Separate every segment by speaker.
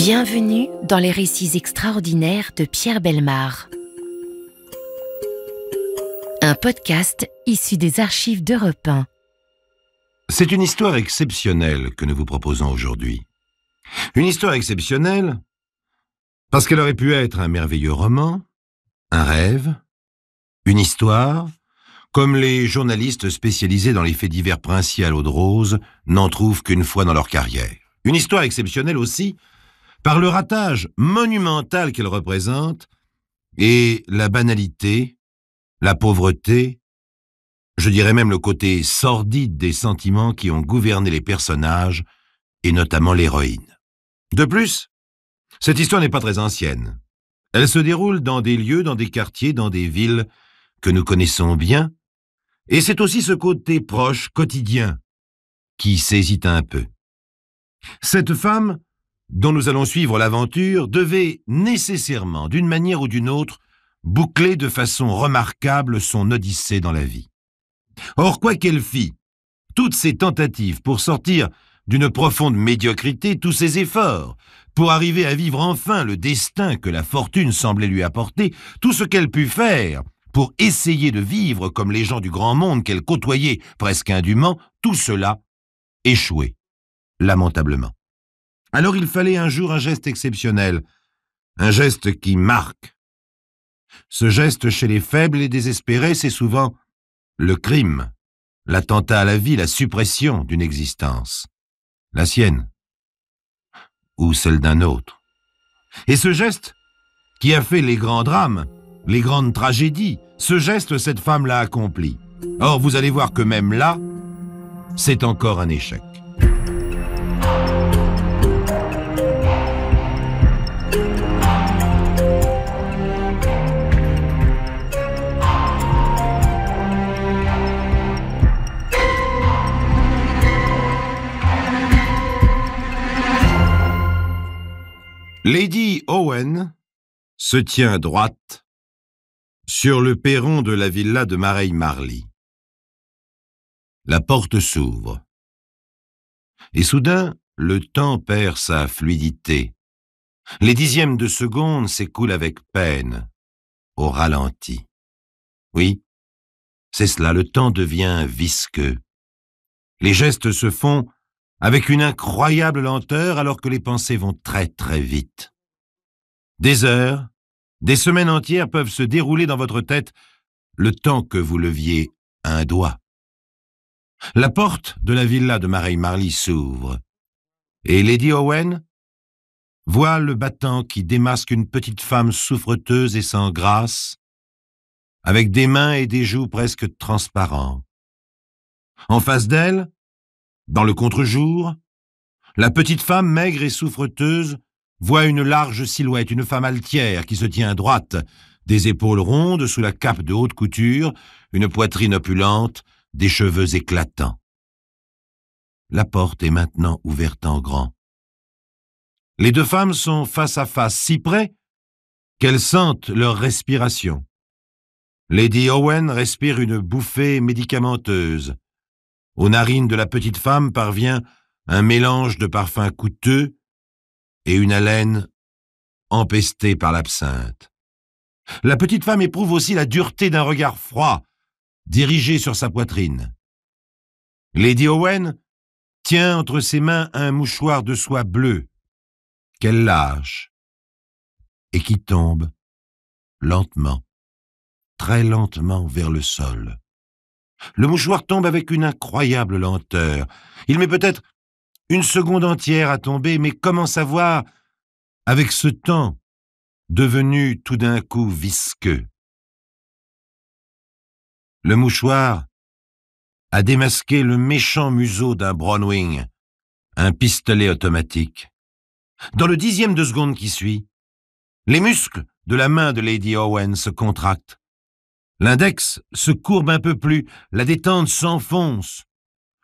Speaker 1: Bienvenue dans les récits extraordinaires de Pierre Bellemare. Un podcast issu des archives d'Europe 1.
Speaker 2: C'est une histoire exceptionnelle que nous vous proposons aujourd'hui. Une histoire exceptionnelle parce qu'elle aurait pu être un merveilleux roman, un rêve, une histoire, comme les journalistes spécialisés dans les faits divers princiers à l'eau de rose n'en trouvent qu'une fois dans leur carrière. Une histoire exceptionnelle aussi par le ratage monumental qu'elle représente et la banalité, la pauvreté, je dirais même le côté sordide des sentiments qui ont gouverné les personnages et notamment l'héroïne. De plus, cette histoire n'est pas très ancienne. Elle se déroule dans des lieux, dans des quartiers, dans des villes que nous connaissons bien, et c'est aussi ce côté proche, quotidien, qui saisit un peu. Cette femme, dont nous allons suivre l'aventure, devait nécessairement, d'une manière ou d'une autre, boucler de façon remarquable son odyssée dans la vie. Or, quoi qu'elle fît, toutes ses tentatives pour sortir d'une profonde médiocrité, tous ses efforts pour arriver à vivre enfin le destin que la fortune semblait lui apporter, tout ce qu'elle put faire pour essayer de vivre comme les gens du grand monde qu'elle côtoyait presque indûment, tout cela échouait, lamentablement. Alors il fallait un jour un geste exceptionnel, un geste qui marque. Ce geste chez les faibles et désespérés, c'est souvent le crime, l'attentat à la vie, la suppression d'une existence. La sienne, ou celle d'un autre. Et ce geste, qui a fait les grands drames, les grandes tragédies, ce geste, cette femme l'a accompli. Or, vous allez voir que même là, c'est encore un échec. Lady Owen se tient droite sur le perron de la villa de Mareil Marly. La porte s'ouvre. Et soudain, le temps perd sa fluidité. Les dixièmes de seconde s'écoulent avec peine, au ralenti. Oui, c'est cela, le temps devient visqueux. Les gestes se font avec une incroyable lenteur alors que les pensées vont très très vite. Des heures, des semaines entières peuvent se dérouler dans votre tête le temps que vous leviez un doigt. La porte de la villa de Mareil Marly s'ouvre et Lady Owen voit le battant qui démasque une petite femme souffreteuse et sans grâce, avec des mains et des joues presque transparents. En face d'elle, dans le contre-jour, la petite femme maigre et souffreteuse voit une large silhouette, une femme altière qui se tient droite, des épaules rondes sous la cape de haute couture, une poitrine opulente, des cheveux éclatants. La porte est maintenant ouverte en grand. Les deux femmes sont face à face, si près qu'elles sentent leur respiration. Lady Owen respire une bouffée médicamenteuse. Aux narines de la petite femme parvient un mélange de parfums coûteux et une haleine empestée par l'absinthe. La petite femme éprouve aussi la dureté d'un regard froid, dirigé sur sa poitrine. Lady Owen tient entre ses mains un mouchoir de soie bleue, qu'elle lâche, et qui tombe, lentement, très lentement vers le sol. Le mouchoir tombe avec une incroyable lenteur. Il met peut-être une seconde entière à tomber, mais comment savoir, avec ce temps devenu tout d'un coup visqueux? Le mouchoir a démasqué le méchant museau d'un Browning, un pistolet automatique. Dans le dixième de seconde qui suit, les muscles de la main de Lady Owen se contractent. L'index se courbe un peu plus, la détente s'enfonce.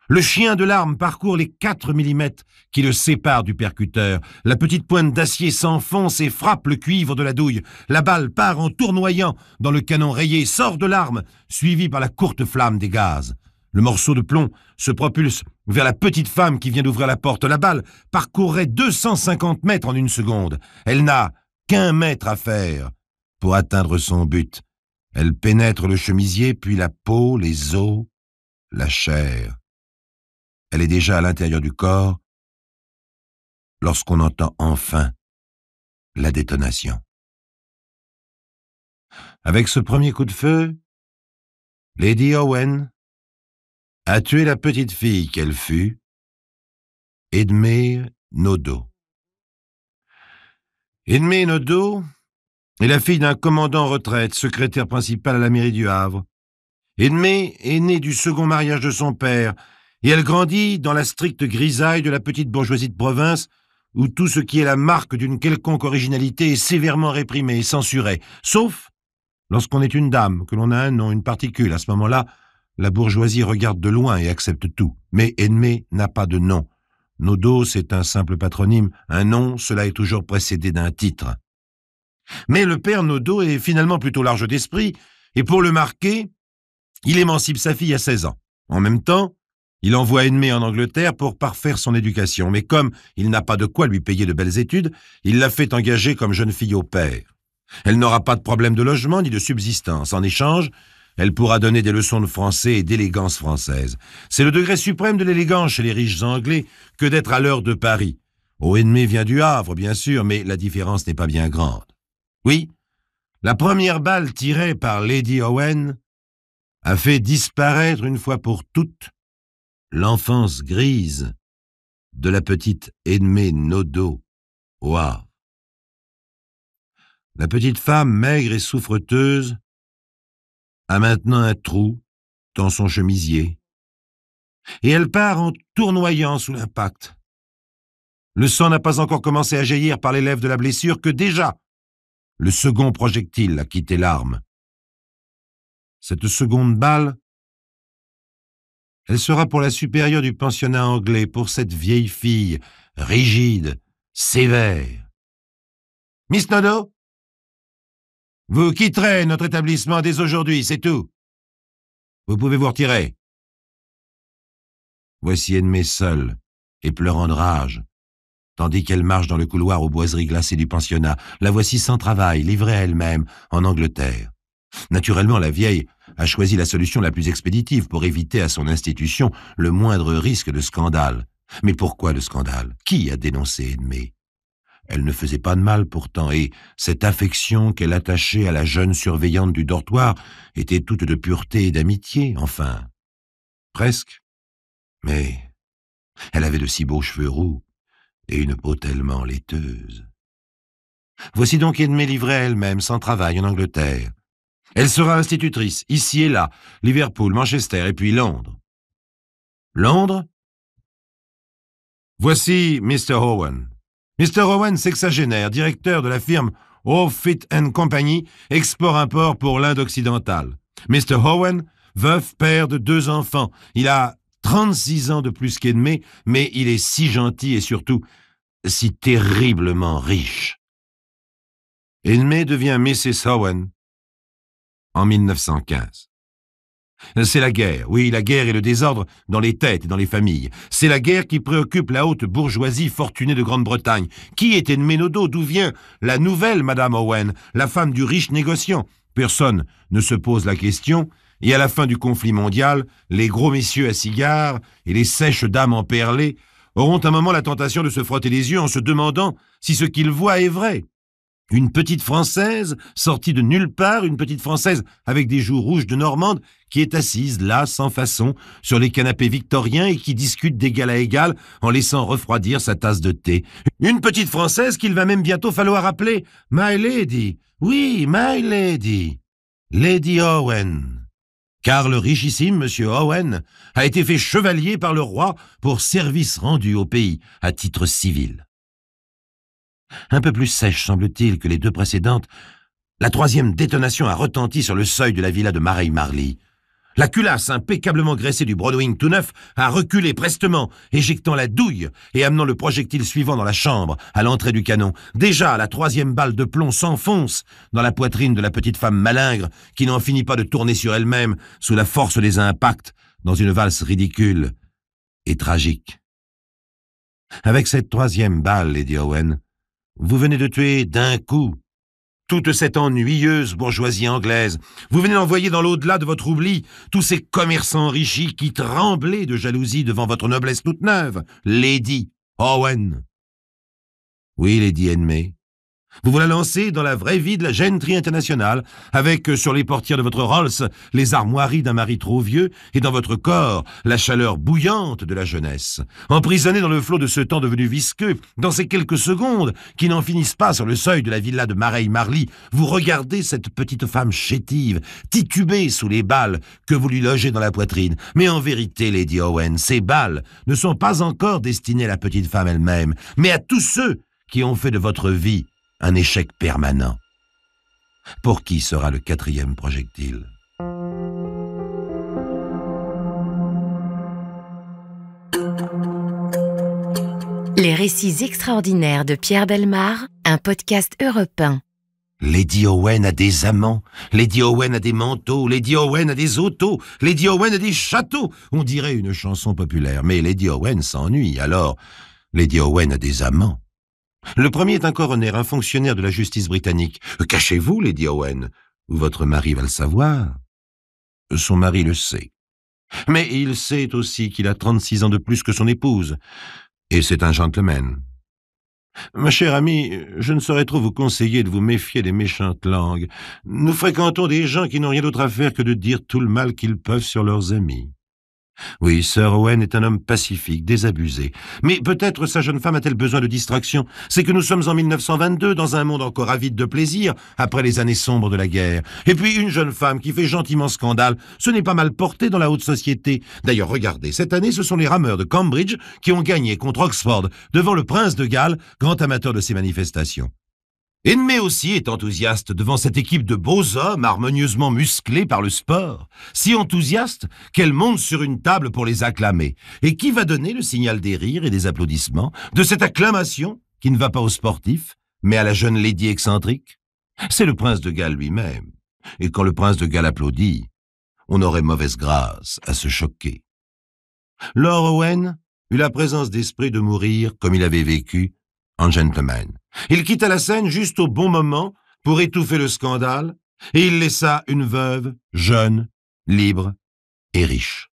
Speaker 2: Le chien de l'arme parcourt les 4 millimètres qui le séparent du percuteur. La petite pointe d'acier s'enfonce et frappe le cuivre de la douille. La balle part en tournoyant dans le canon rayé, sort de l'arme, suivie par la courte flamme des gaz. Le morceau de plomb se propulse vers la petite femme qui vient d'ouvrir la porte. La balle parcourrait 250 mètres en une seconde. Elle n'a qu'1 mètre à faire pour atteindre son but. Elle pénètre le chemisier, puis la peau, les os, la chair. Elle est déjà à l'intérieur du corps lorsqu'on entend enfin la détonation. Avec ce premier coup de feu, Lady Owen a tué la petite fille qu'elle fut, Edmé Nodo. Edmé Nodo est la fille d'un commandant en retraite, secrétaire principal à la mairie du Havre. Edmé est née du second mariage de son père, et elle grandit dans la stricte grisaille de la petite bourgeoisie de province, où tout ce qui est la marque d'une quelconque originalité est sévèrement réprimé et censuré, sauf lorsqu'on est une dame, que l'on a un nom, une particule. À ce moment-là, la bourgeoisie regarde de loin et accepte tout. Mais Edmé n'a pas de nom. Nodo, c'est un simple patronyme. Un nom, cela est toujours précédé d'un titre. Mais le père Nodo est finalement plutôt large d'esprit, et pour le marquer, il émancipe sa fille à 16 ans. En même temps, il envoie Edmé en Angleterre pour parfaire son éducation. Mais comme il n'a pas de quoi lui payer de belles études, il la fait engager comme jeune fille au pair. Elle n'aura pas de problème de logement ni de subsistance. En échange, elle pourra donner des leçons de français et d'élégance française. C'est le degré suprême de l'élégance chez les riches anglais que d'être à l'heure de Paris. Edmé vient du Havre, bien sûr, mais la différence n'est pas bien grande. Oui, la première balle tirée par Lady Owen a fait disparaître une fois pour toutes l'enfance grise de la petite Edmé Nodo au Havre. La petite femme maigre et souffreteuse a maintenant un trou dans son chemisier et elle part en tournoyant sous l'impact. Le sang n'a pas encore commencé à jaillir par les lèvres de la blessure que déjà le second projectile a quitté l'arme. Cette seconde balle, elle sera pour la supérieure du pensionnat anglais, pour cette vieille fille rigide, sévère. « Miss Nodo, vous quitterez notre établissement dès aujourd'hui, c'est tout. Vous pouvez vous retirer. » Voici Edmé seule et pleurant de rage, tandis qu'elle marche dans le couloir aux boiseries glacées du pensionnat. La voici sans travail, livrée à elle-même, en Angleterre. Naturellement, la vieille a choisi la solution la plus expéditive pour éviter à son institution le moindre risque de scandale. Mais pourquoi le scandale? Qui a dénoncé Edmé? Elle ne faisait pas de mal pourtant, et cette affection qu'elle attachait à la jeune surveillante du dortoir était toute de pureté et d'amitié, enfin, presque. Mais elle avait de si beaux cheveux roux et une peau tellement laiteuse. Voici donc Edmé livrée à elle-même, sans travail, en Angleterre. Elle sera institutrice, ici et là, Liverpool, Manchester et puis Londres. Londres? Voici Mr. Owen. Mr. Owen, sexagénaire, directeur de la firme Offit & Company, export-import pour l'Inde occidentale. Mr. Owen, veuf, père de 2 enfants. Il a 36 ans de plus qu'Edmé, mais il est si gentil et surtout si terriblement riche. Edmé devient Mrs. Owen en 1915. C'est la guerre, oui, la guerre et le désordre dans les têtes et dans les familles. C'est la guerre qui préoccupe la haute bourgeoisie fortunée de Grande-Bretagne. Qui est Edmé Nodo? D'où vient la nouvelle Madame Owen, la femme du riche négociant? Personne ne se pose la question, et à la fin du conflit mondial, les gros messieurs à cigares et les sèches dames emperlées auront un moment la tentation de se frotter les yeux en se demandant si ce qu'ils voient est vrai. Une petite Française, sortie de nulle part, une petite Française avec des joues rouges de Normande, qui est assise là, sans façon, sur les canapés victoriens et qui discute d'égal à égal en laissant refroidir sa tasse de thé. Une petite Française qu'il va même bientôt falloir appeler « My Lady ». Oui, « My Lady ». Lady Owen. Car le richissime Monsieur Owen a été fait chevalier par le roi pour service rendu au pays à titre civil. Un peu plus sèche, semble-t-il, que les 2 précédentes, la 3e détonation a retenti sur le seuil de la villa de Mareil Marly. La culasse impeccablement graissée du Broadwing tout neuf a reculé prestement, éjectant la douille et amenant le projectile suivant dans la chambre, à l'entrée du canon. Déjà, la 3e balle de plomb s'enfonce dans la poitrine de la petite femme malingre qui n'en finit pas de tourner sur elle-même sous la force des impacts, dans une valse ridicule et tragique. Avec cette troisième balle, Lady Owen, vous venez de tuer d'un coup toute cette ennuyeuse bourgeoisie anglaise. Vous venez d'envoyer dans l'au-delà de votre oubli tous ces commerçants enrichis qui tremblaient de jalousie devant votre noblesse toute neuve, Lady Owen. Oui, Lady Enmay, vous la lancez dans la vraie vie de la gentry internationale, avec sur les portières de votre Rolls les armoiries d'un mari trop vieux et dans votre corps la chaleur bouillante de la jeunesse. Emprisonné dans le flot de ce temps devenu visqueux, dans ces quelques secondes qui n'en finissent pas sur le seuil de la villa de Mareil Marly, vous regardez cette petite femme chétive, titubée sous les balles que vous lui logez dans la poitrine. Mais en vérité, Lady Owen, ces balles ne sont pas encore destinées à la petite femme elle-même, mais à tous ceux qui ont fait de votre vie un échec permanent. Pour qui sera le 4e projectile?
Speaker 1: Les récits extraordinaires de Pierre Bellemare, un podcast Europe 1.
Speaker 2: Lady Owen a des amants, Lady Owen a des manteaux, Lady Owen a des autos, Lady Owen a des châteaux. On dirait une chanson populaire, mais Lady Owen s'ennuie, alors Lady Owen a des amants. Le premier est un coroner, un fonctionnaire de la justice britannique. Cachez-vous, Lady Owen, ou votre mari va le savoir. Son mari le sait. Mais il sait aussi qu'il a 36 ans de plus que son épouse. Et c'est un gentleman. Ma chère amie, je ne saurais trop vous conseiller de vous méfier des méchantes langues. Nous fréquentons des gens qui n'ont rien d'autre à faire que de dire tout le mal qu'ils peuvent sur leurs amis. Oui, Sir Owen est un homme pacifique, désabusé. Mais peut-être sa jeune femme a-t-elle besoin de distraction. C'est que nous sommes en 1922, dans un monde encore avide de plaisir, après les années sombres de la guerre. Et puis une jeune femme qui fait gentiment scandale, ce n'est pas mal porté dans la haute société. D'ailleurs, regardez, cette année, ce sont les rameurs de Cambridge qui ont gagné contre Oxford, devant le prince de Galles, grand amateur de ces manifestations. Enmay aussi est enthousiaste devant cette équipe de beaux hommes harmonieusement musclés par le sport, si enthousiaste qu'elle monte sur une table pour les acclamer. Et qui va donner le signal des rires et des applaudissements, de cette acclamation qui ne va pas aux sportifs, mais à la jeune lady excentrique? C'est le prince de Galles lui-même. Et quand le prince de Galles applaudit, on aurait mauvaise grâce à se choquer. Lord Owen eut la présence d'esprit de mourir comme il avait vécu, en gentleman. Il quitta la scène juste au bon moment pour étouffer le scandale, et il laissa une veuve, jeune, libre et riche.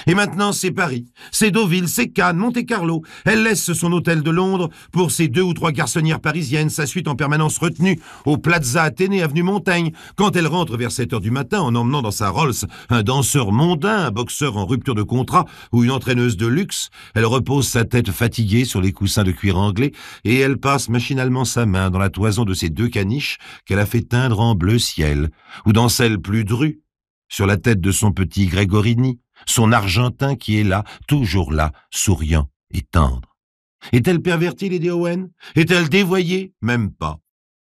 Speaker 2: Et maintenant, c'est Paris, c'est Deauville, c'est Cannes, Monte-Carlo. Elle laisse son hôtel de Londres pour ses 2 ou 3 garçonnières parisiennes, sa suite en permanence retenue au Plaza Athénée, avenue Montaigne. Quand elle rentre vers 7 heures du matin en emmenant dans sa Rolls un danseur mondain, un boxeur en rupture de contrat ou une entraîneuse de luxe, elle repose sa tête fatiguée sur les coussins de cuir anglais et elle passe machinalement sa main dans la toison de ses 2 caniches qu'elle a fait teindre en bleu ciel, ou dans celle plus drue, sur la tête de son petit Grégorini, son Argentin qui est là, toujours là, souriant et tendre. Est-elle pervertie, Lady Owen? Est-elle dévoyée? Même pas.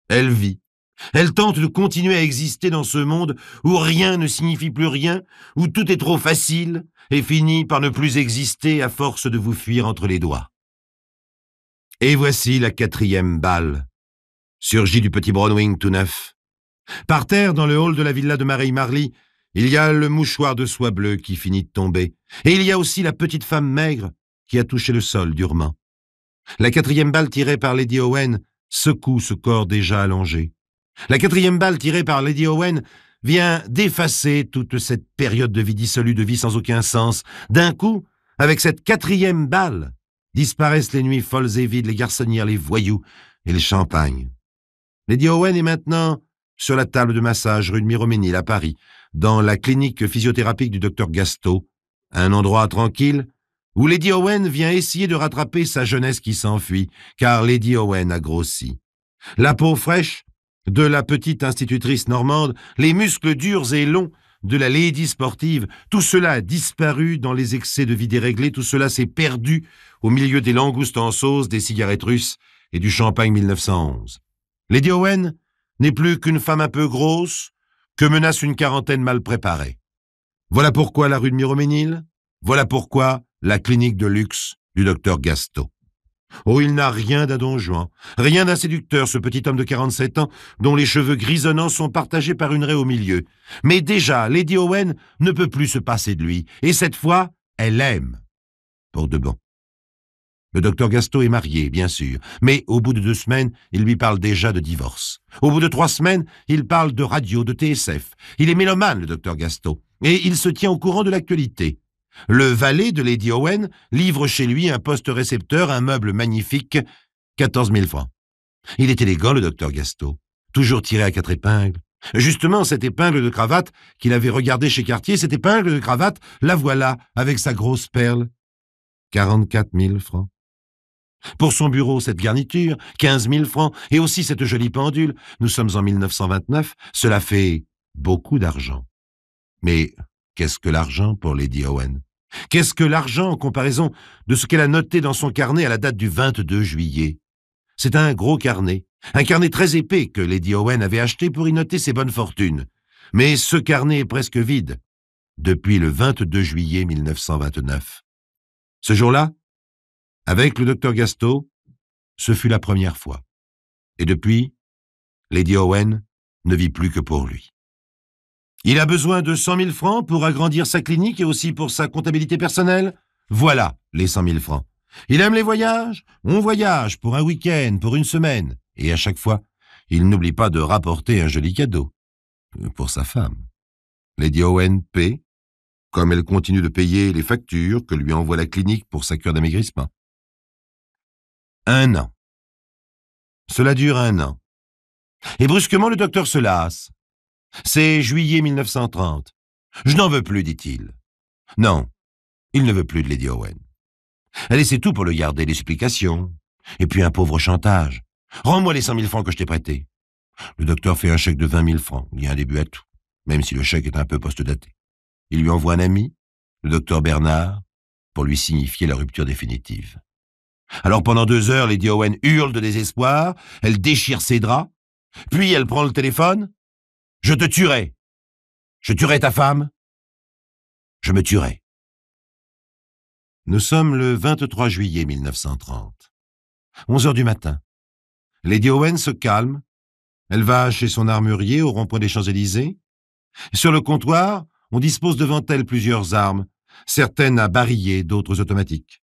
Speaker 2: Elle vit. Elle tente de continuer à exister dans ce monde où rien ne signifie plus rien, où tout est trop facile, et finit par ne plus exister à force de vous fuir entre les doigts. Et voici la 4e balle, surgit du petit Brownwing tout neuf. Par terre, dans le hall de la villa de Mareil Marly, il y a le mouchoir de soie bleue qui finit de tomber, et il y a aussi la petite femme maigre qui a touché le sol durement. La 4e balle tirée par Lady Owen secoue ce corps déjà allongé. La 4e balle tirée par Lady Owen vient d'effacer toute cette période de vie dissolue, de vie sans aucun sens. D'un coup, avec cette 4e balle, disparaissent les nuits folles et vides, les garçonnières, les voyous et le champagne. Lady Owen est maintenant sur la table de massage rue de Miromesnil à Paris, dans la clinique physiothérapique du docteur Gastaut, un endroit tranquille où Lady Owen vient essayer de rattraper sa jeunesse qui s'enfuit, car Lady Owen a grossi. La peau fraîche de la petite institutrice normande, les muscles durs et longs de la lady sportive, tout cela a disparu dans les excès de vie déréglée, tout cela s'est perdu au milieu des langoustes en sauce, des cigarettes russes et du champagne 1911. Lady Owen n'est plus qu'une femme un peu grosse, que menace une quarantaine mal préparée. Voilà pourquoi la rue de Miromesnil, voilà pourquoi la clinique de luxe du docteur Gastaut. Oh, il n'a rien d'un Don Juan, rien d'un séducteur, ce petit homme de 47 ans, dont les cheveux grisonnants sont partagés par une raie au milieu. Mais déjà, Lady Owen ne peut plus se passer de lui, et cette fois, elle aime. Pour de bon. Le docteur Gasto est marié, bien sûr, mais au bout de 2 semaines, il lui parle déjà de divorce. Au bout de 3 semaines, il parle de radio, de TSF. Il est mélomane, le docteur Gasto, et il se tient au courant de l'actualité. Le valet de Lady Owen livre chez lui un poste récepteur, un meuble magnifique, 14 000 francs. Il est élégant, le docteur Gasto, toujours tiré à 4 épingles. Justement, cette épingle de cravate qu'il avait regardée chez Cartier, cette épingle de cravate, la voilà, avec sa grosse perle. 44 000 francs. Pour son bureau, cette garniture, 15 000 francs, et aussi cette jolie pendule. Nous sommes en 1929, cela fait beaucoup d'argent. Mais qu'est-ce que l'argent pour Lady Owen? Qu'est-ce que l'argent en comparaison de ce qu'elle a noté dans son carnet à la date du 22 juillet? C'est un gros carnet, un carnet très épais que Lady Owen avait acheté pour y noter ses bonnes fortunes. Mais ce carnet est presque vide depuis le 22 juillet 1929. Ce jour-là, avec le docteur Gasto, ce fut la première fois. Et depuis, Lady Owen ne vit plus que pour lui. Il a besoin de 100 000 francs pour agrandir sa clinique et aussi pour sa comptabilité personnelle. Voilà les 100 000 francs. Il aime les voyages? On voyage pour un week-end, pour une semaine. Et à chaque fois, il n'oublie pas de rapporter un joli cadeau. Pour sa femme. Lady Owen paie, comme elle continue de payer les factures que lui envoie la clinique pour sa cure d'amaigrissement. 1 an. Cela dure 1 an. Et brusquement, le docteur se lasse. C'est juillet 1930. Je n'en veux plus, dit-il. Non, il ne veut plus de Lady Owen. Elle essaie tout pour le garder, les supplications. Et puis un pauvre chantage. Rends-moi les 100 000 francs que je t'ai prêtés. Le docteur fait un chèque de 20 000 francs. Il y a un début à tout, même si le chèque est un peu post-daté. Il lui envoie un ami, le docteur Bernard, pour lui signifier la rupture définitive. Alors pendant 2 heures, Lady Owen hurle de désespoir, elle déchire ses draps, puis elle prend le téléphone. « Je te tuerai. Je tuerai ta femme. Je me tuerai. » Nous sommes le 23 juillet 1930. 11 heures du matin. Lady Owen se calme. Elle va chez son armurier au rond-point des Champs-Élysées. Sur le comptoir, on dispose devant elle plusieurs armes, certaines à barillet, d'autres automatiques.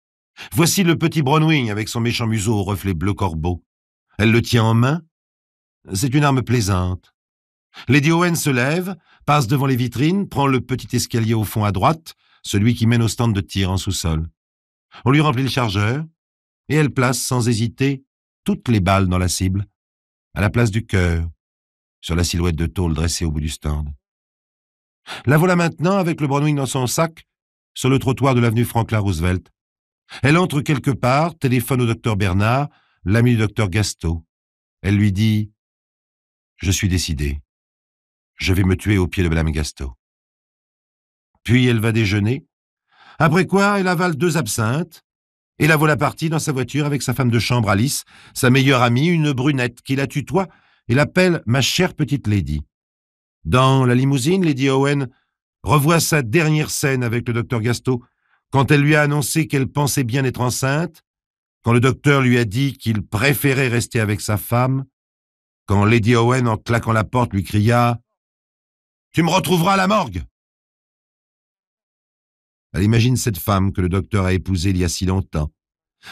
Speaker 2: Voici le petit Browning avec son méchant museau au reflet bleu corbeau. Elle le tient en main. C'est une arme plaisante. Lady Owen se lève, passe devant les vitrines, prend le petit escalier au fond à droite, celui qui mène au stand de tir en sous-sol. On lui remplit le chargeur, et elle place sans hésiter toutes les balles dans la cible, à la place du cœur, sur la silhouette de tôle dressée au bout du stand. La voilà maintenant avec le Browning dans son sac, sur le trottoir de l'avenue Franklin Roosevelt. Elle entre quelque part, téléphone au docteur Bernard, l'ami du docteur Gasto. Elle lui dit « Je suis décidée. Je vais me tuer aux pieds de Madame Gasto. » Puis elle va déjeuner, après quoi elle avale 2 absinthes, et la voilà partie dans sa voiture avec sa femme de chambre Alice, sa meilleure amie, une brunette, qui la tutoie et l'appelle « ma chère petite lady ». Dans la limousine, Lady Owen revoit sa dernière scène avec le docteur Gasto, quand elle lui a annoncé qu'elle pensait bien être enceinte, quand le docteur lui a dit qu'il préférait rester avec sa femme, quand Lady Owen, en claquant la porte, lui cria « Tu me retrouveras à la morgue !» Elle imagine cette femme que le docteur a épousée il y a si longtemps.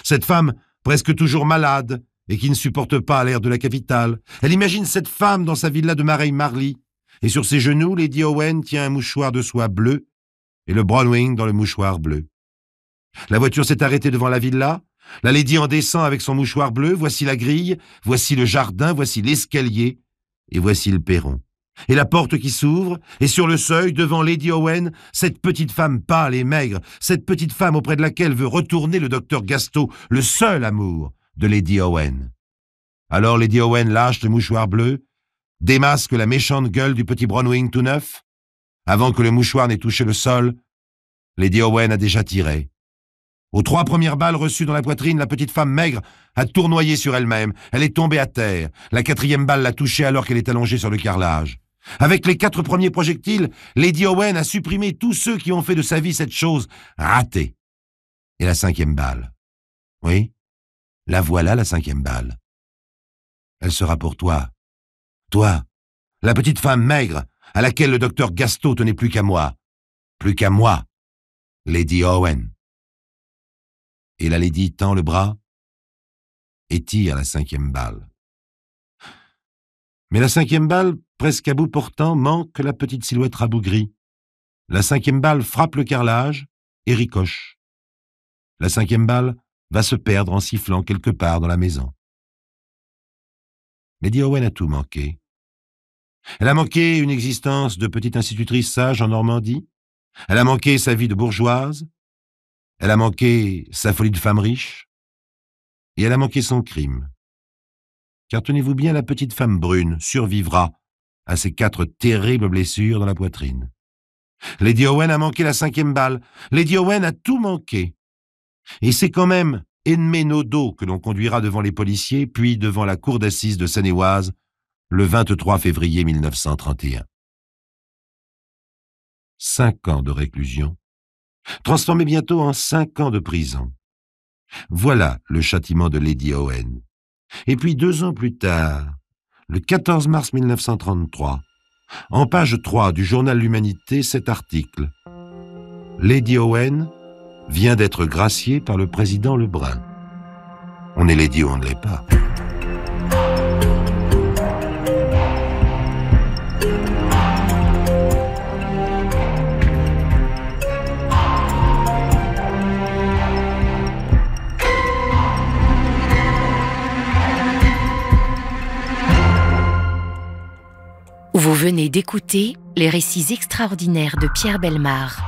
Speaker 2: Cette femme presque toujours malade et qui ne supporte pas l'air de la capitale. Elle imagine cette femme dans sa villa de Marais Marly. Et sur ses genoux, Lady Owen tient un mouchoir de soie bleu et le Browning dans le mouchoir bleu. La voiture s'est arrêtée devant la villa. La lady en descend avec son mouchoir bleu. Voici la grille, voici le jardin, voici l'escalier et voici le perron. Et la porte qui s'ouvre, et sur le seuil, devant Lady Owen, cette petite femme pâle et maigre, cette petite femme auprès de laquelle veut retourner le docteur Gasto, le seul amour de Lady Owen. Alors Lady Owen lâche le mouchoir bleu, démasque la méchante gueule du petit Browning tout neuf. Avant que le mouchoir n'ait touché le sol, Lady Owen a déjà tiré. Aux 3 premières balles reçues dans la poitrine, la petite femme maigre a tournoyé sur elle-même. Elle est tombée à terre. La 4e balle l'a touchée alors qu'elle est allongée sur le carrelage. Avec les 4 premiers projectiles, Lady Owen a supprimé tous ceux qui ont fait de sa vie cette chose ratée. Et la 5e balle. Oui, La voilà, la 5e balle. Elle sera pour toi. Toi, la petite femme maigre à laquelle le docteur Gasto tenait plus qu'à moi. Plus qu'à moi, Lady Owen. Et la lady tend le bras et tire la 5e balle. Mais la 5e balle, presque à bout portant, manque la petite silhouette rabougrie. La 5e balle frappe le carrelage et ricoche. La 5e balle va se perdre en sifflant quelque part dans la maison. Lady Owen a tout manqué. Elle a manqué une existence de petite institutrice sage en Normandie. Elle a manqué sa vie de bourgeoise. Elle a manqué sa folie de femme riche. Et elle a manqué son crime. Car tenez-vous bien, la petite femme brune survivra à ces 4 terribles blessures dans la poitrine. Lady Owen a manqué la 5e balle. Lady Owen a tout manqué. Et c'est quand même Edmé Nodo que l'on conduira devant les policiers, puis devant la cour d'assises de Seine-et-Oise, le 23 février 1931. 5 ans de réclusion, transformés bientôt en 5 ans de prison. Voilà le châtiment de Lady Owen. Et puis 2 ans plus tard, le 14 mars 1933, en page 3 du journal L'Humanité, cet article. Lady Owen vient d'être graciée par le président Lebrun. On est Lady ou on ne l'est pas.
Speaker 1: Vous venez d'écouter Les récits extraordinaires de Pierre Bellemare,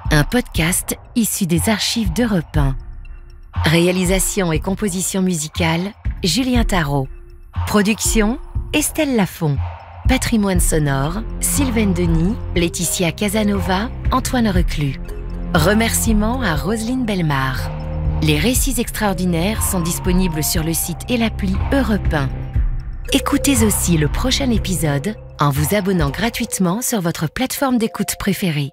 Speaker 1: un podcast issu des archives d'Europe 1. Réalisation et composition musicale, Julien Tarot. Production, Estelle Lafont. Patrimoine sonore, Sylvaine Denis, Laetitia Casanova, Antoine Reclus. Remerciements à Roselyne Bellemare. Les récits extraordinaires sont disponibles sur le site et l'appli Europe 1. Écoutez aussi le prochain épisode en vous abonnant gratuitement sur votre plateforme d'écoute préférée.